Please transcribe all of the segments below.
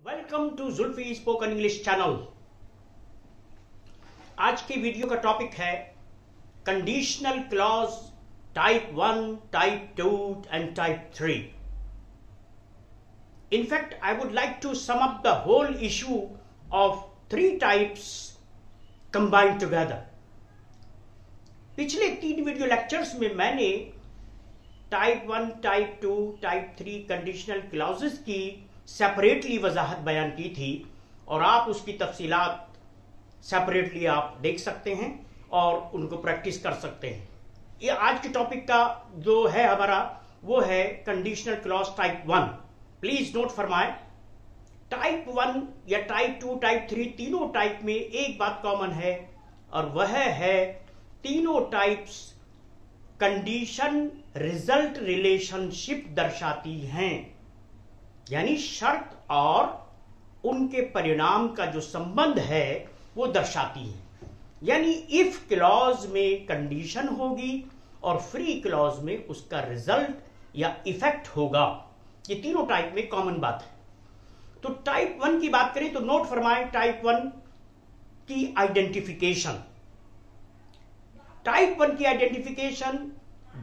Welcome to Zulfi spoken English channel. आज की video का टॉपिक है conditional clause type 1, type 2 and type 3। In fact, I would like to sum up the whole issue of 3 types combined together. पिछले 3 video lectures में मैंने type 1, type 2, type 3 conditional clauses की separately वजाहत बयान की थी और आप उसकी तफसीलात सेपरेटली आप देख सकते हैं और उनको प्रैक्टिस कर सकते हैं। ये आज के टॉपिक का जो है हमारा वो है conditional clause type 1। Please note फरमाए, टाइप 1 या टाइप 2, टाइप 3 तीनों टाइप में एक बात कॉमन है और वह है तीनों टाइप्स कंडीशन रिजल्ट रिलेशनशिप दर्शाती हैं, यानी शर्त और उनके परिणाम का जो संबंध है वो दर्शाती है। यानी इफ क्लॉज में कंडीशन होगी और फ्री क्लॉज में उसका रिजल्ट या इफेक्ट होगा। ये तीनों टाइप में कॉमन बात है। तो टाइप 1 की बात करें तो नोट फरमाएं टाइप 1 की आइडेंटिफिकेशन। टाइप 1 की आइडेंटिफिकेशन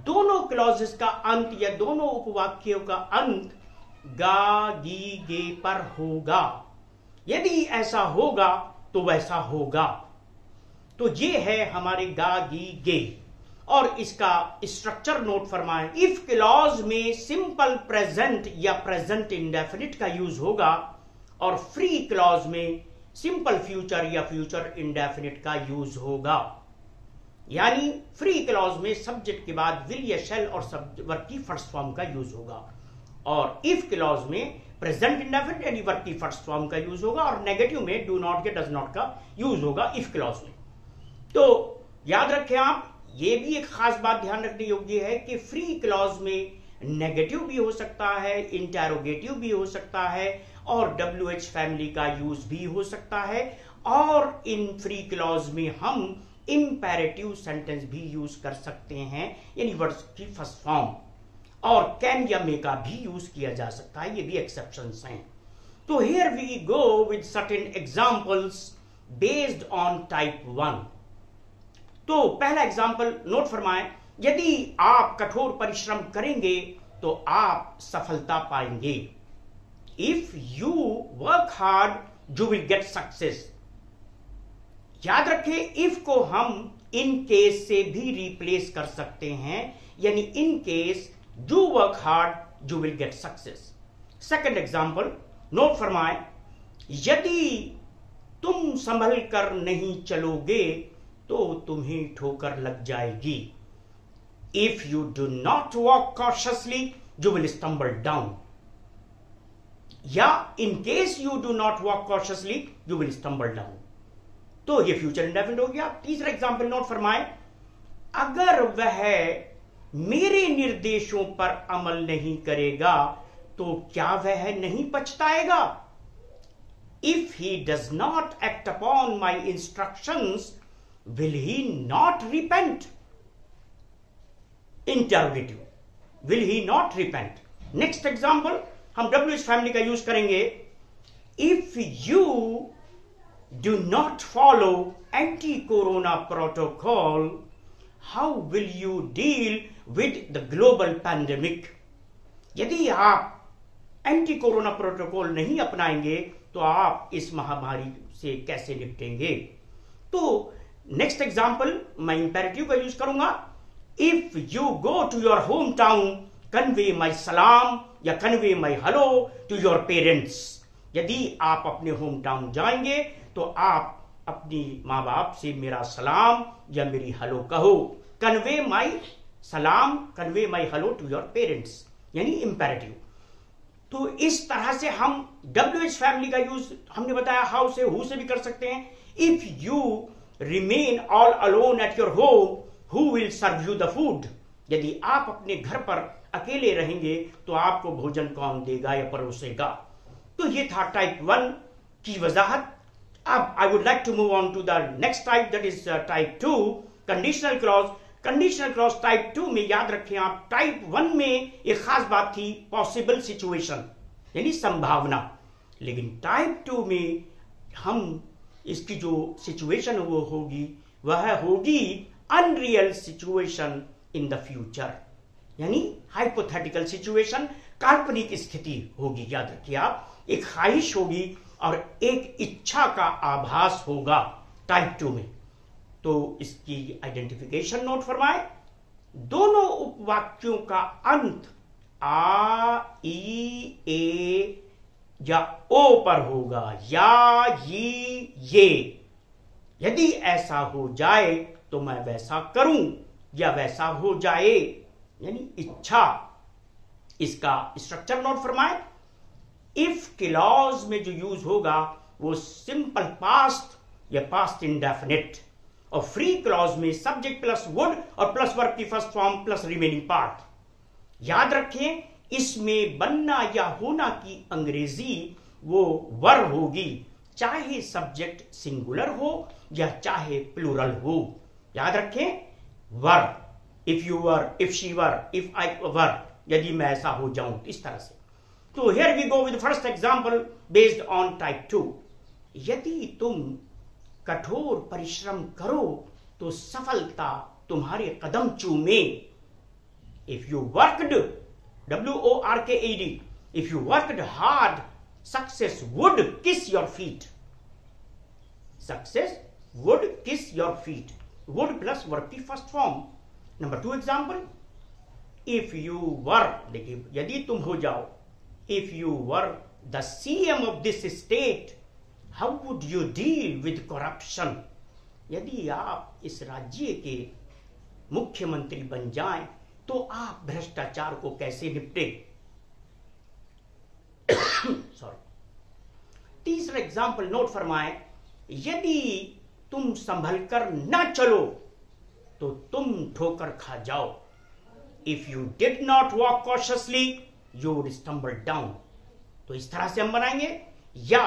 दोनों क्लॉजेस का अंत या दोनों उपवाक्यों का अंत गा गी गे पर होगा। यदि ऐसा होगा तो वैसा होगा। तो ये है हमारे गा गी गे और इसका स्ट्रक्चर नोट फरमाएं। इफ क्लॉज में सिंपल प्रेजेंट या प्रेजेंट इंडेफिनिट का यूज होगा और फ्री क्लॉज में सिंपल फ्यूचर या फ्यूचर इंडेफिनिट का यूज होगा। यानी फ्री क्लॉज में सब्जेक्ट के बाद विल या शैल और वर्ब की फर्स्ट फॉर्म का यूज होगा और इफ क्लॉज में प्रेजेंट इंडेफिनिट यानी वर्ब की फर्स्ट फॉर्म का यूज होगा और नेगेटिव में डू नॉट या डज नॉट का यूज होगा इफ क्लॉज में। तो याद रखें आप, ये भी एक खास बात ध्यान रखने योग्य है कि फ्री क्लॉज में नेगेटिव भी हो सकता है, इंटेरोगेटिव भी हो सकता है और WH फैमिली का यूज भी हो सकता है और इन फ्री क्लॉज में हम इंपेरेटिव सेंटेंस भी यूज कर सकते हैं यानी वर्ड्स की फर्स्ट फॉर्म, और कैन या मे का भी यूज किया जा सकता है, ये भी एक्सेप्शंस हैं। तो here we go with certain examples based on type 1। तो पहला एग्जांपल नोट फरमाएं, यदि आप कठोर परिश्रम करेंगे तो आप सफलता पाएंगे। If you work hard you will get success. याद रखें, इफ को हम इन केस से भी रिप्लेस कर सकते हैं, यानी in case do work hard you will get success. Second example note फरमाएं, यदि तुम संभल कर नहीं चलोगे तो तुम्हें ठोकर लग जाएगी। If you do not walk cautiously you will stumble down. या in case you do not walk cautiously you will stumble down. तो ये फ्यूचर इंडेफिनिट हो गया। तीसरा एग्जांपल नोट फरमाएं, अगर वह मेरे निर्देशों पर अमल नहीं करेगा तो क्या वह नहीं पछताएगा? If he does not act upon my instructions will he not repent. Interrogative, will he not repent. Next example हम WH फैमिली का यूज करेंगे। If you do not follow anti corona protocol how will you deal with the global pandemic. यदि आप anti corona protocol नहीं अपनाएंगे तो आप इस महामारी से कैसे निपटेंगे? तो नेक्स्ट एग्जांपल मैं इंपेरेटिव का यूज करूंगा। If you go to your home town convey my सलाम या convey my hello to your parents. यदि आप अपने होम टाउन जाएंगे तो आप अपनी माँ बाप से मेरा सलाम या मेरी हेलो कहो। कन्वे माई सलाम, convey my hello to your parents, यानी इंपेरेटिव। तो इस तरह से हम WH फैमिली का यूज हमने बताया हाउ से, हु से भी कर सकते हैं। If you remain all alone at your home who will serve you the food. यदि आप अपने घर पर अकेले रहेंगे तो आपको भोजन कौन देगा या परोसेगा? तो ये था टाइप 1 की वजाहत। अब I would like to move on to the next type, that is type 2 conditional clause. Conditional clause type 2 में याद रखें आप, टाइप 1 में एक खास बात थी पॉसिबल सिचुएशन यानी संभावना। लेकिन टाइप 2 में हम इसकी जो सिचुएशन वो होगी वह होगी unreal situation in the future, यानी हाइपोथेटिकल सिचुएशन, काल्पनिक स्थिति होगी। याद रखिए आप, एक ख्वाहिश होगी और एक इच्छा का आभास होगा टाइप 2 में। तो इसकी आइडेंटिफिकेशन नोट फरमाए। दोनों उपवाक्यों का अंत आ, ई, ए या ओ पर होगा, या, ये, यदि ऐसा हो जाए तो मैं वैसा करूं, या वैसा हो जाए, यानी इच्छा। इसका स्ट्रक्चर नोट फरमाए। इफ क्लॉज में जो यूज होगा वो सिंपल पास्ट या पास्ट इंडेफिनिट, और फ्री क्लॉज में सब्जेक्ट प्लस वुड और प्लस वर्ब की first form plus remaining part. याद रखें, इसमें बनना या होना की अंग्रेजी वो वर होगी, चाहे सब्जेक्ट सिंगुलर हो या चाहे प्लूरल हो। याद रखें, were, if you were, if she were, if I were, यदि मैं ऐसा हो जाऊं, इस तरह से। तो here we go with first example based on type 2। यदि तुम कठोर परिश्रम करो तो सफलता तुम्हारे कदम चूमे। If you worked, WORKED, if you worked hard, success would kiss your feet. Success would kiss your feet. Would plus verb की first form. Number 2 example. If you were, देखिए, यदि तुम हो जाओ, if you were the CM of this state, how would you deal with corruption? यदि आप इस राज्य के मुख्यमंत्री बन जाएं तो आप भ्रष्टाचार को कैसे निपटे। सॉरी। तीसरा एग्जाम्पल नोट फरमाए। यदि तुम संभल कर न चलो तो तुम ठोकर खा जाओ। If you did not walk cautiously you would stumble down. तो इस तरह से हम बनाएंगे। या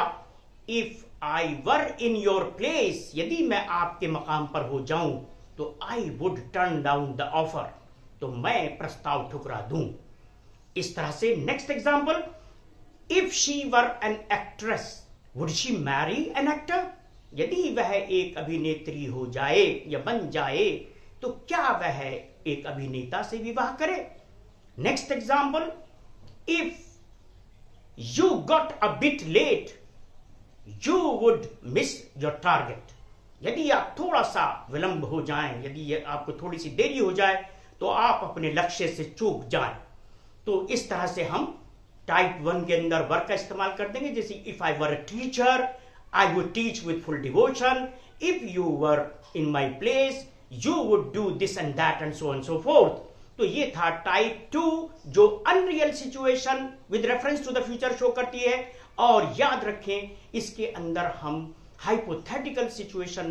if I were in your place, यदि मैं आपके मकाम पर हो जाऊं तो I would turn down the offer, तो मैं प्रस्ताव ठुकरा दूं। इस तरह से next example, if she were an actress would she marry an actor, यदि वह एक अभिनेत्री हो जाए या बन जाए तो क्या वह एक अभिनेता से विवाह करे। Next example, if you got a bit let you would miss your target, यदि आप थोड़ा सा विलंब हो जाएं, यदि आपको थोड़ी सी देरी हो जाए तो आप अपने लक्ष्य से चूक जाएं। तो इस तरह से हम टाइप 1 के अंदर वर्क का इस्तेमाल कर देंगे। जैसे if I were a teacher I would teach with full devotion, if you were in my place you would do this and that and so and so forth. तो ये था टाइप 2 जो unreal situation with reference to the future show करती है। और याद रखें, इसके अंदर हम हाइपोथेटिकल सिचुएशन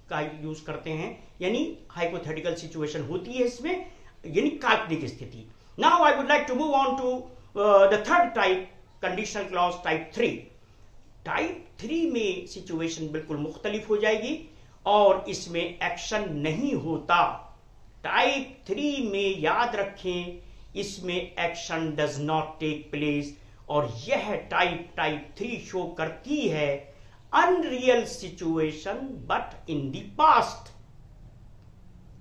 का यूज करते हैं, यानी हाइपोथेटिकल सिचुएशन होती है इसमें, यानी काल्पनिक स्थिति। Now I would like to move on to the third type, conditional clause type 3। Type 3 में सिचुएशन बिल्कुल मुख्तलिफ हो जाएगी और इसमें एक्शन नहीं होता। टाइप 3 में याद रखें, इसमें action does not take place, और यह टाइप 3 शो करती है unreal situation but in the past.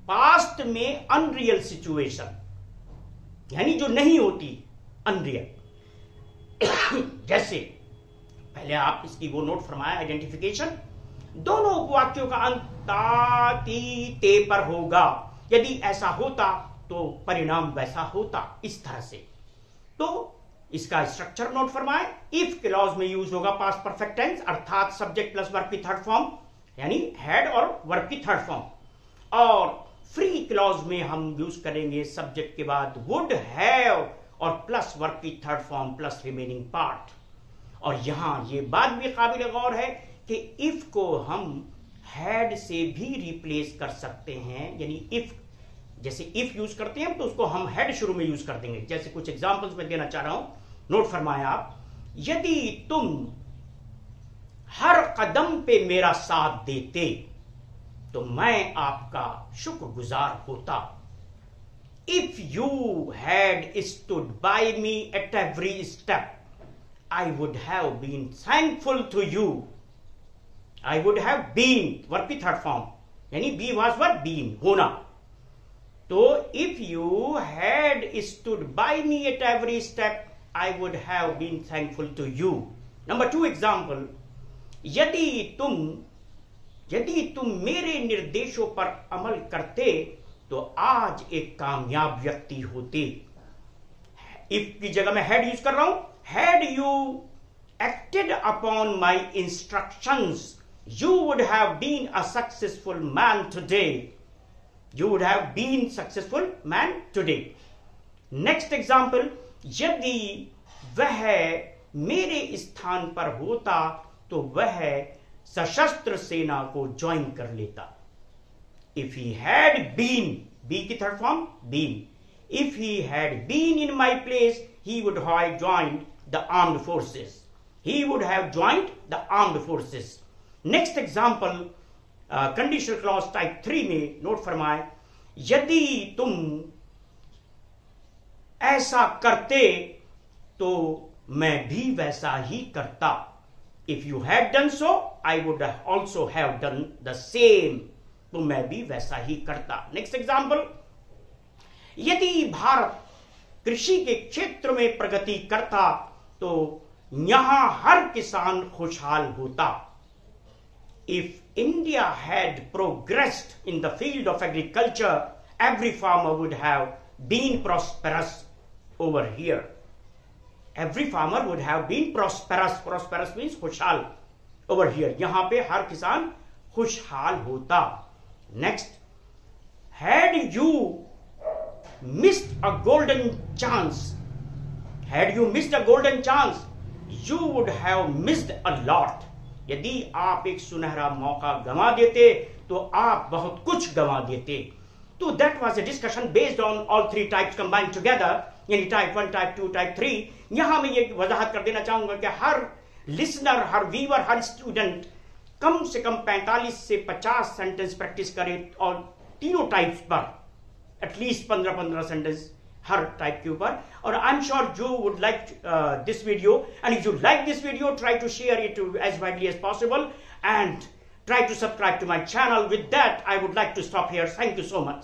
Past में अनरियल सिचुएशन, यानी जो नहीं होती, अनरियल। जैसे पहले आप इसकी वो नोट फरमाया, आइडेंटिफिकेशन। दोनों उपवाक्यों का अंत ता, ती, ते पर होगा, यदि ऐसा होता तो परिणाम वैसा होता, इस तरह से। तो इसका स्ट्रक्चर नोट फरमाए। इफ क्लॉज में यूज होगा पास्ट परफेक्ट टेंस, अर्थात सब्जेक्ट प्लस वर्ब की थर्ड फॉर्म, यानी हैड और वर्ब की थर्ड फॉर्म। और फ्री क्लॉज में हम यूज करेंगे सब्जेक्ट के बाद वुड हैव और प्लस वर्ब की third form plus remaining part. और यहां ये बात भी काबिल गौर है कि इफ को हम हैड से भी रिप्लेस कर सकते हैं, यानी इफ, जैसे इफ यूज करते हैं तो उसको हम हैड शुरू में यूज कर देंगे। जैसे कुछ एग्जांपल्स मैं देना चाह रहा हूं, नोट फरमाया आप। यदि तुम हर कदम पे मेरा साथ देते तो मैं आपका शुक्रगुजार होता। If you had stood by me at every step, I would have been thankful to you. I would have been, verb की third form, यानी be was verb, been, होना. तो if you had stood by me at every step, I would have been thankful to you. Number 2 example, यदि तुम मेरे निर्देशों पर अमल करते तो आज एक कामयाब व्यक्ति होते. इफ की जगह मैं हैड यूज कर रहा हूं. Had you acted upon my instructions, you would have been a successful man today. You would have been successful man today. Next example, यदि वह मेरे स्थान पर होता तो वह सशस्त्र सेना को ज्वाइन कर लेता. If he had been, be की third form, been. If he had been in my place, he would have joined the armed forces. He would have joined the armed forces. Next example conditional clause type 3 में note फरमाए, यदि तुम ऐसा करते तो मैं भी वैसा ही करता. If you had done so I would also have done the same. तो मैं भी वैसा ही करता. नेक्स्ट एग्जाम्पल, यदि भारत कृषि के क्षेत्र में प्रगति करता तो यहां हर किसान खुशहाल होता. If India had progressed in the field of agriculture, every farmer would have been prosperous over here. Every farmer would have been prosperous. Prosperous means खुशहाल. Over here. यहां पे हर किसान खुशहाल होता. Next. Had you missed a golden chance? Had you missed a golden chance, you would have missed a lot. यदि आप एक सुनहरा मौका गंवा देते तो आप बहुत कुछ गंवा देते. तो that was a discussion based on all 3 types combined together, यानी टाइप 1, टाइप 2, टाइप 3. यहां मैं ये वजाहत कर देना चाहूंगा कि हर लिसनर, हर व्यूअर, हर स्टूडेंट कम से कम 45 से 50 सेंटेंस प्रैक्टिस करे और तीनों टाइप्स पर एटलीस्ट 15-15 सेंटेंस हर टाइप के ऊपर. और I am sure you would like this video, and if you like this video, try to share it as widely as possible and try to subscribe to my channel. With that, I would like to stop here. Thank you so much.